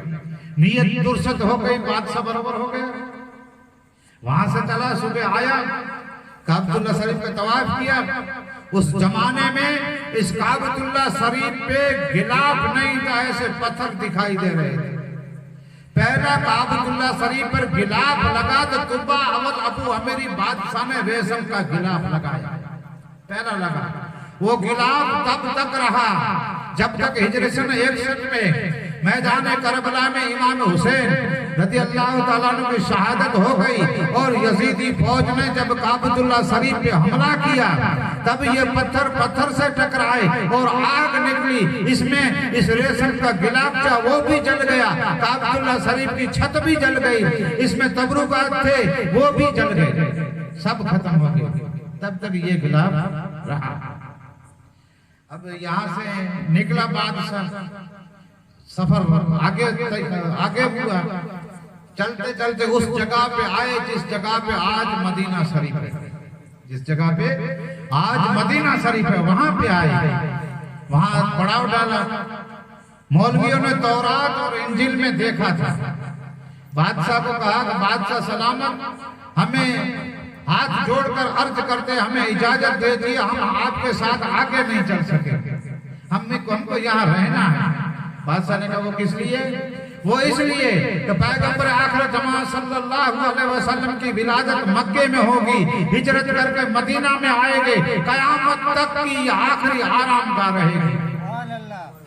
नीयत दुरुस्त हो गई, बादशाह बराबर हो गया। वहां से चला, सुबह आया, काबतुल्लाह शरीफ का तवाफ किया। उस जमाने में इस काबतुल्लाह शरीफ पे गिलाफ नहीं था, ऐसे पत्थर दिखाई दे रहे थे। पहला काबतुल्लाह शरीफ पर गिलाफ लगा तो तुबा अवल अबू हमीरी बादशाह ने रेशम का गिलाफ लगाया, पहला लगा। वो गिलाफ तब तक रहा जब तक हिजरी सन 61 में मैदान करबला में इमाम हुसैन रज़ी अल्लाह ताला अन्हु की शहादत हो गई, और यजीदी फौज ने जब काबतुल्लाह शरीफ पे हमला किया, तब ये पत्थर से टकराए और आग निकली, इसमें इस रेशम का गिलाफ था वो भी जल गया, काबतुल्लाह शरीफ की छत भी जल गई, इसमें तबरुकात थे वो भी जल गए, सब खत्म हो गए। तब तक ये गिलाफ रहा। अब यहाँ से निकला बादशाह, सफर आगे हुआ, चलते चलते उस जगह पे आए जिस जगह पे आज मदीना शरीफ है, जिस जगह पे आज मदीना शरीफ है, वहां पे आए, वहां पड़ाव डाला। मौलवियों ने तौरात और इंजिल में देखा था। बादशाह को कहा कि बादशाह सलामत, हमें हाथ जोड़कर अर्ज करते, हमें इजाजत दे दी, हम आपके साथ आगे नहीं चल सके, हमको यहाँ रहना है। बादशाह ने कहा वो किस लिए? वो इसलिए कि पैगंबर आखिर जमात सल्लल्लाहु अलैहि वसल्लम की विलादत मक्के में होगी, हिजरत करके मदीना में आएंगे, कयामत तक की आखिरी आरामगाह रहेगी,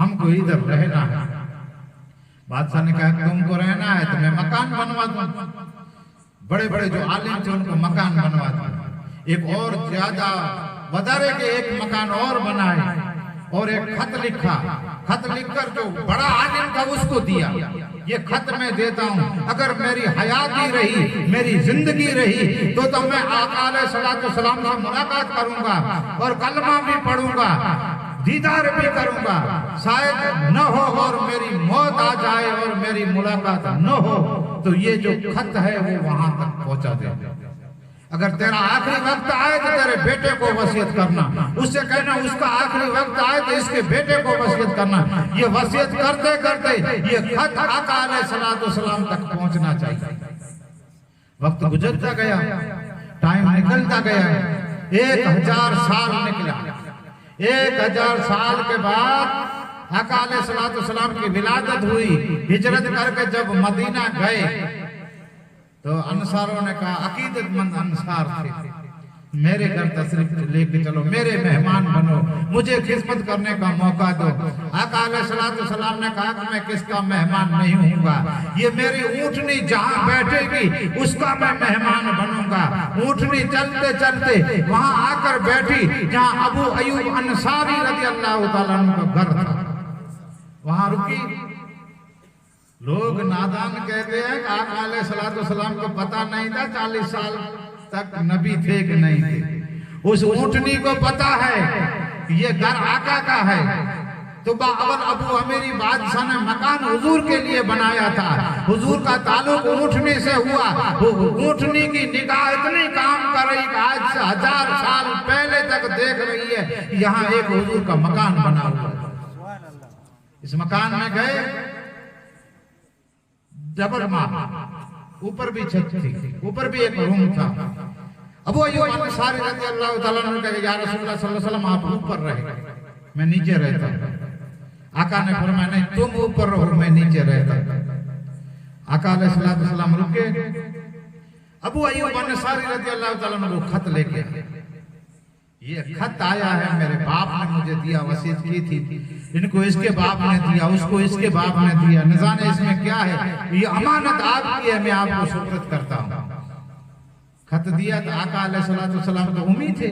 हमको इधर रहना है। बादशाह ने कहा तुमको रहना है तो मैं मकान बनवा दूं। बड़े बड़े जो आलिम थे उनको मकान बनवा दूं, एक और ज्यादा बदारे के एक मकान और बनाए, और एक खत लिखा, खत लिखकर जो बड़ा आलिम था उसको दिया, ये खत मैं देता हूँ, अगर मेरी हयाती रही, मेरी जिंदगी रही तो मैं आका अलैहिस्सलातु वस्सलाम से मुलाकात करूंगा और कलमा भी पढ़ूंगा, दीदार भी करूंगा, शायद न हो और मेरी मौत आ जाए और मेरी मुलाकात न हो, तो ये जो खत है वो वहां तक पहुंचा दे। अगर तेरा आखिरी वक्त आए तो तेरे बेटे को वसीयत करना, उससे कहना उसका आखिरी वक्त आए तो इसके बेटे को वसीयत करना। ये वसीयत करते करते ये खत आका अलैहिस्सलाम तक पहुंचना चाहिए। वक्त गुजरता गया, टाइम निकलता गया, 1000 साल निकला। 1000 साल के बाद आका अलैहिस्सलाम की विलादत हुई। हिजरत करके जब मदीना गए तो अंसारों ने कहा, अकीदतमंद अंसार थे, मेरे घर तशरीफ लेके चलो, मेरे मेहमान बनो, मुझे खिदमत करने का मौका दो। आका अलैहिस्सलाम ने कहा कि मैं किसका मेहमान नहीं होऊंगा, ये मेरी ऊँटनी जहाँ बैठेगी उसका मैं मेहमान बनूंगा। ऊँटनी चलते चलते वहां आकर बैठी जहाँ अबू अयूब अंसारी रज़ियल्लाहु ताला अन्हु का घर था, वहां रुकी। लोग नादान कहते हैं कि आका अलैहिस्सलाम को पता नहीं था 40 साल तक नबी थे कि नहीं थे। उस ऊँटनी को पता है ये घर आका का है। तो बाबर अबू अमीरी बादशाह ने मकान हुजूर के लिए बनाया था। हुजूर का ताल्लुक ऊँटनी से हुआ। ऊँटनी की निगाह इतनी काम कर रही कि आज से 1000 साल पहले तक देख रही है यहाँ एक हुजूर का मकान बना हुआ। इस मकान में गए, डबल माँ, ऊपर भी छत थी, ऊपर भी एक रूम था। अबू अय्यूब अंसारी रज़ियल्लाहु ताला अन्हु कहे, या रसूलुल्लाह सल्लल्लाहु अलैहि वसल्लम आप ऊपर रहे, मैं नीचे रहता। आका ने फरमाया नहीं, तुम ऊपर रहो, मैं नीचे रहता। आका अलैहिस्सलाम रुके। अबू अय्यूब अंसारी रज़ियल्लाहु ताला अन्हु खत लेके आए। ये खत आया है, मेरे बाप ने मुझे दिया, वसीयत की थी, इनको इसके बाप ने दिया, उसको इसके बाप ने दिया, न जाने इसमें क्या है, ये अमानत आपकी है, मैं आपको सुपुर्द करता हूँ। खत दिया तो आका अलैहिस्सलाम तो उम्मी थे,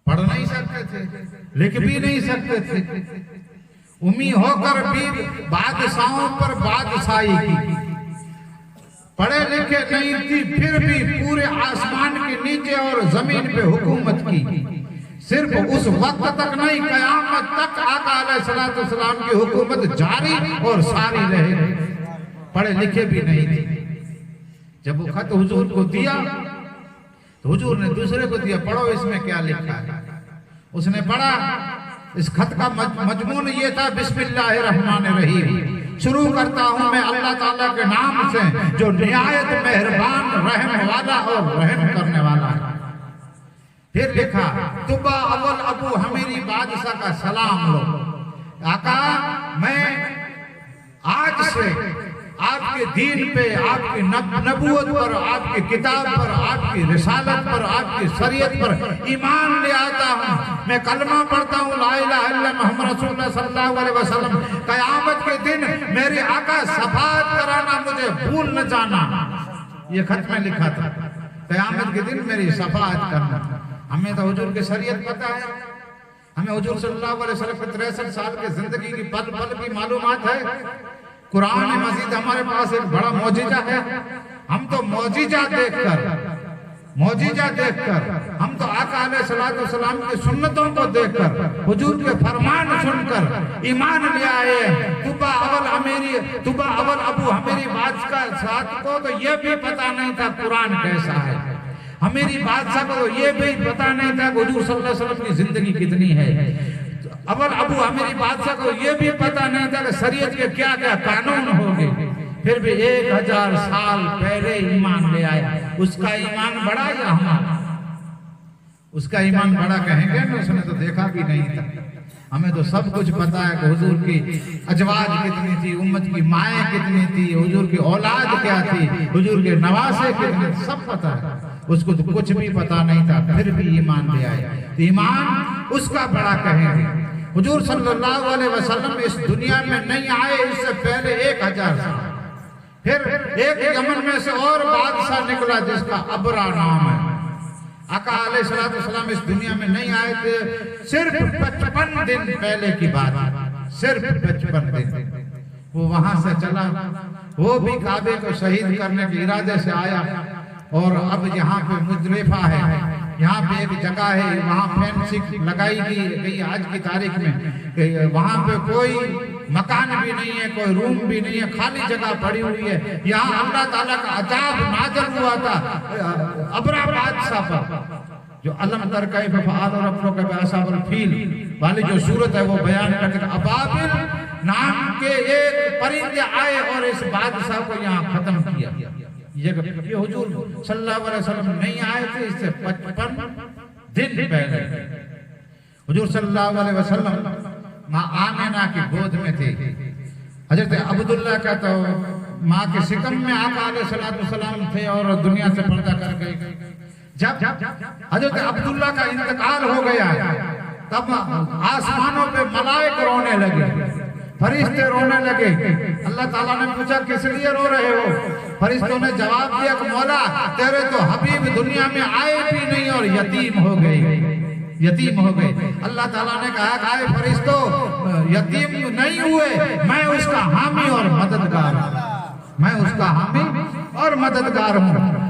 पढ़ नहीं सकते थे, लिख भी नहीं सकते थे, उम्मी होकर भी बादशाहों पर बादशाही की, पढ़े लिखे नहीं थी, फिर भी पूरे आसमान के नीचे और जमीन पे हुकूमत की। सिर्फ उस वक्त तक नहीं, कयामत तक आका अलैहिस्सलाम की हुकूमत जारी और सारी रहे। पढ़े लिखे भी नहीं थे। जब वो खत हुजूर को दिया तो हुजूर ने दूसरे को दिया, पढ़ो इसमें क्या लिखा है। उसने पढ़ा। इस खत का मजमून ये था, बिस्मिल्लाहिर्रहमानिर्रहीम, शुरू करता हूं मैं अल्लाह ताला के नाम से जो निहायत मेहरबान, रहम वाला और रहम करने वाला है। फिर लिखा, तुबा अव्वल अबू हमीरी बादशाह का सलाम लो। आका, मैं आज से आपके दीन पे, आपकी नबूवत पर, आपकी किताब पर, आपकी रिसालत पर, आपकी शरीयत पर ईमान ले आता हूँ। मैं कलमा पढ़ता हूँ, ला इलाहा इल्लल्लाह मुहम्मद रसूलुल्लाह सल्लल्लाहु अलैहि वसल्लम। क़यामत के दिन मेरे आका शफाअत कराना, मुझे भूल न जाना। ये खत में लिखा था, क़यामत के दिन मेरी शफाअत करना। हमें तो हुजूर की शरीयत पता है, हमें हुजूर सल्लल्लाहु अलैहि वसल्लम की 63 साल की जिंदगी की पल पल की मालूमात है। कुरान मजीद हमारे पास एक बड़ा मौजिजा है। हम तो मौजिजा देखकर हम तो आका अलैहिस्सलाम की सुन्नतों को देखकर, हुजूर के फरमान सुनकर ईमान ले आए। तुबा अवल अबू हमीरी बादशाह को तो ये भी पता नहीं था कुरान कैसा है। हमीरी बादशाह को तो ये भी पता नहीं था कि हुजूर सल्लल्लाहु अलैहि वसल्लम की जिंदगी कितनी है। अवल अबू हमीरी बादशाह को ये भी पता नहीं था कि शरीयत के क्या क्या कानून होंगे। फिर भी 1000 साल पहले ईमान ले आया। उसका ईमान बड़ा या हमारा? उसका ईमान बड़ा कहेंगे ना, उसने तो देखा भी नहीं था। हमें तो सब कुछ पता है कि हुजूर की अजवाज कितनी थी, उम्मत की माएँ कितनी थी, हुजूर की औलाद क्या थी, हुजूर के नवासे कितने, सब पता है। उसको तो कुछ भी पता नहीं था, फिर भी ईमान ले आए। तो ईमान उसका बड़ा कहेंगे। हुजूर सल्लल्लाहु अलैहि वसल्लम इस दुनिया में नहीं आए इससे पहले 1000 साल। फिर एक यमन में से और बादशाह निकला जिसका अबरा नाम है। आका अलैहिस्सलाम इस दुनिया में नहीं आए थे, सिर्फ 55 दिन पहले की बात है, सिर्फ 55 दिन। वो वहां से चला, वो भी काबे को शहीद करने के इरादे से आया और अब यहाँ पे मुजरिफा है, यहाँ पे एक जगह है, वहाँ फेंसिंग लगाई गई आज की तारीख में, वहाँ पे कोई मकान भी नहीं है, कोई रूम भी नहीं है, खाली जगह पड़ी हुई है। यहाँ अल्लाह ताला का अजाब नाज़िल हुआ था अबरा बादशाह पर, जो अलम तर कैफ फअल रब्बुका बिअसहाबिल फील वाली जो सूरत है वो बयान करते हैं। अबाबिल नाम के एक परिंदे आए और इस बादशाह को यहाँ खत्म किया। ये हुजूर सल्लल्लाहु अलैहि वसल्लम नहीं आए थे, इससे 55 दिन पहले हुजूर सल्लल्लाहु अलैहि वसल्लम माँ आमिना की गोद में थे। हजरत अब्दुल्ला का तो माँ के सिकम में आका अलैहिस्सलाम थे और दुनिया से पर्दा कर गए। जब हजरत अब्दुल्ला का इंतकाल हो गया तब आसमानों पे मलाइक रोने लगे, फरिश्ते रोने लगे। अल्लाह ताला ने पूछा किस लिए रो रहे हो? फरिश्तों ने जवाब दिया कि मौला तेरे तो हबीब दुनिया में आए भी नहीं और यतीम हो गए, यतीम हो गए। अल्लाह ताला ने कहा आए फरिश्तों यतीम नहीं हुए, मैं उसका हामी और मददगार हूं, मैं उसका हामी और मददगार हूं।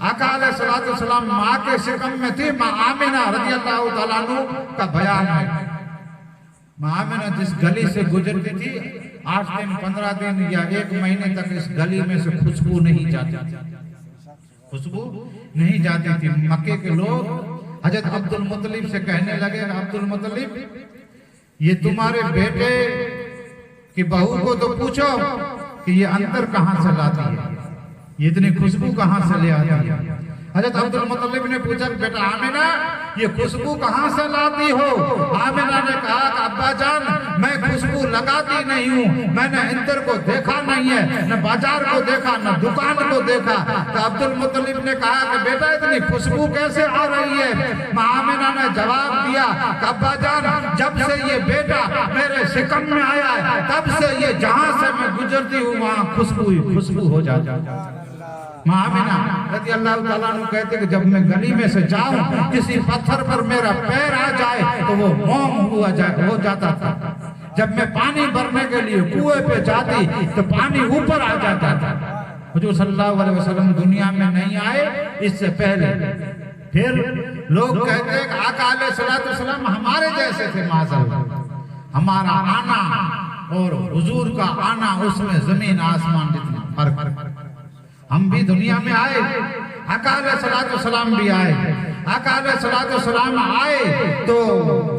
आका अलैहिस्सलाम माँ के शिकम में थी। माँ आमिना रज़ियल्लाहु ताला अन्हु का बयान है, माँ आमिना जिस गली से गुजरती थी 8 दिन 15 दिन या 1 महीने तक इस गली में से खुशबू नहीं जाती थी, खुशबू नहीं जाती थी। मक्के के लोग हजरत अब्दुल मुत्तलिब से कहने लगे अब्दुल मुत्तलिब ये तुम्हारे बेटे की बहू को तो पूछो कि ये अंतर कहाँ से लाती है, ये इतनी खुशबू कहाँ से ले आती है। हजरत अब्दुल मुत्तलिब ने पूछा बेटा आमिना ये खुशबू कहाँ से लाती हो? आमिना ने कहा अब्बा जान मैं खुशबू लगाती नहीं हूँ, मैंने इंदर को देखा नहीं है, न बाजार को देखा न दुकान को देखा। तो अब्दुल मुत्तलिब ने कहा कि बेटा इतनी खुशबू कैसे आ रही है? आमिना ने जवाब दिया अब्बा जान जब से ये बेटा मेरे शिकम में आया है तब से ये जहाँ से मैं गुजरती हूँ वहाँ खुशबू हो जाती है। माँ आमिना रज़ियल्लाहु ताला अन्हु कहते कि जब मैं गली में से जाऊं किसी पत्थर पर मेरा पैर आ जाए तो वो मोम हो जाता था। जब मैं पानी भरने के लिए कुएं पे जाती तो पानी ऊपर आ जाता था। हुजूर सल्लल्लाहु अलैहि वसल्लम दुनिया में नहीं आए इससे पहले। फिर लोग कहते हैं आका अलैहिस्सलाम हमारे जैसे थे, माज़अल्लाह हमारा आना और हुजूर का आना उसमें जमीन आसमान जितना फर्क। हम भी दुनिया में आए, आका अलैहिस्सलाम भी आए। आका अलैहिस्सलाम आए तो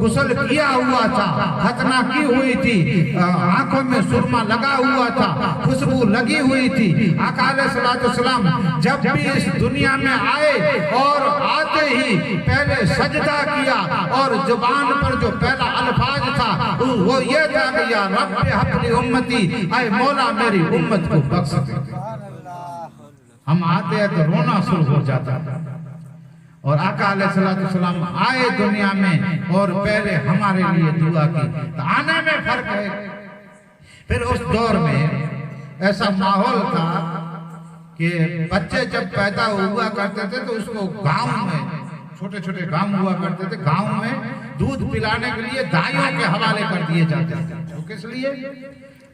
गुस्ल किया हुआ था, खतना की हुई थी, आंखों में सुरमा लगा हुआ था, खुशबू लगी हुई थी। आका अलैहिस्सलाम जब भी इस दुनिया में आए और आते ही पहले सजदा किया और जुबान पर जो पहला अल्फाज था वो ये था कि या रब्बि हब्ली उम्मती, ऐ मौला मेरी उम्मत को बख्श दे। हम आते हैं तो रोना शुरू हो जाता है। और आका अलैहिस्सलाम आए दुनिया में और पहले हमारे लिए दुआ की, तो आने में फर्क है। फिर उस दौर में ऐसा माहौल था कि बच्चे जब पैदा हुआ करते थे तो उसको गांव में, छोटे छोटे गांव हुआ करते थे, गांव में दूध पिलाने के लिए दाइयों के हवाले कर दिए जाते थे। तो किस लिए?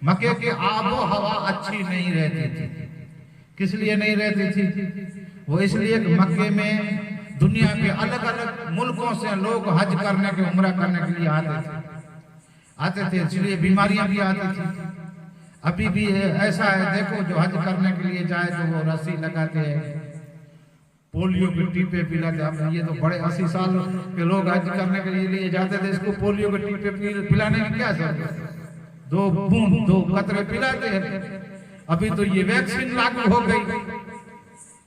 मक्के की आबो हवा अच्छी नहीं रहती थी। किस लिए नहीं रहती थी? वो इसलिए कि मक्के में दुनिया के अलग अलग मुल्कों से लोग हज करने के उम्रा करने के लिए आते थे, इसलिए बीमारियां भी आती थी। अभी भी ऐसा है, देखो जो हज करने के लिए जाए तो वो रस्सी लगाते हैं, पोलियो के टीपे पिलाते। अब ये तो बड़े 80 साल के लोग हज करने के लिए जाते थे, इसको पोलियो के टीपे पिलाने की क्या जरूरत? 2 बूंद 2 कतरे पिलाते हैं। अभी तो ये वैक्सीन लागू हो गई,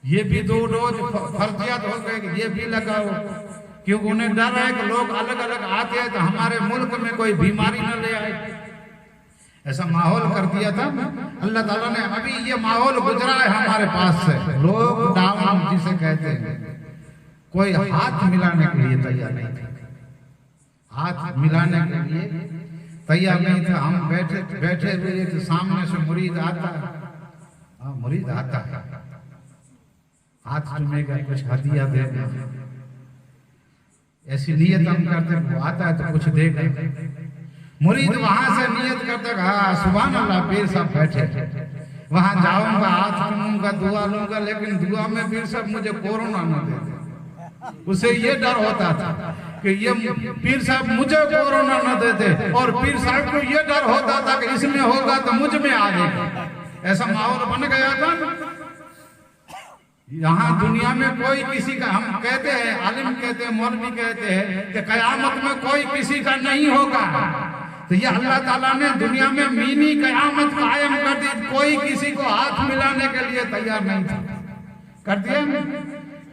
ये भी 2 डोज फर्जियत हो गए, ये भी लगाओ, क्योंकि उन्हें डर है कि लोग अलग अलग आते हैं तो हमारे मुल्क में कोई बीमारी न ले आए। ऐसा माहौल कर दिया था अल्लाह ताला ने। अभी ये माहौल गुजरा है हमारे पास से, लॉकडाउन जिसे कहते हैं, कोई हाथ मिलाने के लिए तैयार नहीं था, हाथ मिलाने के लिए तैयार नहीं था। हम बैठे हुए थे, सामने से मुरीद आता है, मुरीद आता है, हाथ चूमेगा, कुछ हदिया देगा, ऐसी नियत हम करते, वो आता है तो कुछ देगा। मुरीद वहां से नियत करते सुभान अल्लाह, पीर साहब बैठे, वहां जाऊंगा, हाथ चूमूंगा, दुआ लूंगा, लेकिन दुआ में पीर साहब मुझे कोरोना न दे दे। उसे ये डर होता था कि ये पीर साहब मुझे कोरोना न दे दे, और पीर साहब को ये डर होता था कि इसमें होगा तो मुझ में आ जाएगा। ऐसा माहौल बन गया था। यहाँ दुनिया में कोई किसी का, हम कहते हैं, आलिम कहते हैं, मौलवी कहते हैं कि कयामत में कोई किसी का नहीं होगा। तो ये अल्लाह ताला ने दुनिया में मिनी कयामत कायम कर दी। कोई किसी को हाथ मिलाने के लिए तैयार नहीं था, कर दिया।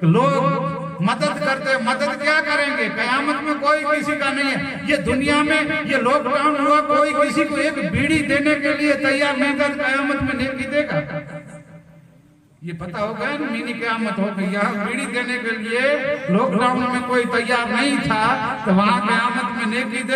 लोग मदद करते, मदद क्या करेंगे? कयामत में कोई किसी का नहीं है। ये दुनिया में ये लॉकडाउन हुआ, कोई किसी को एक बीड़ी देने के लिए तैयार नहीं था, कयामत में नेकी देगा? ये पता हो गया ना, मिनी कयामत हो गई। यहाँ बीड़ी देने के लिए लॉकडाउन में कोई तैयार नहीं था, तो वहां कयामत में नेकी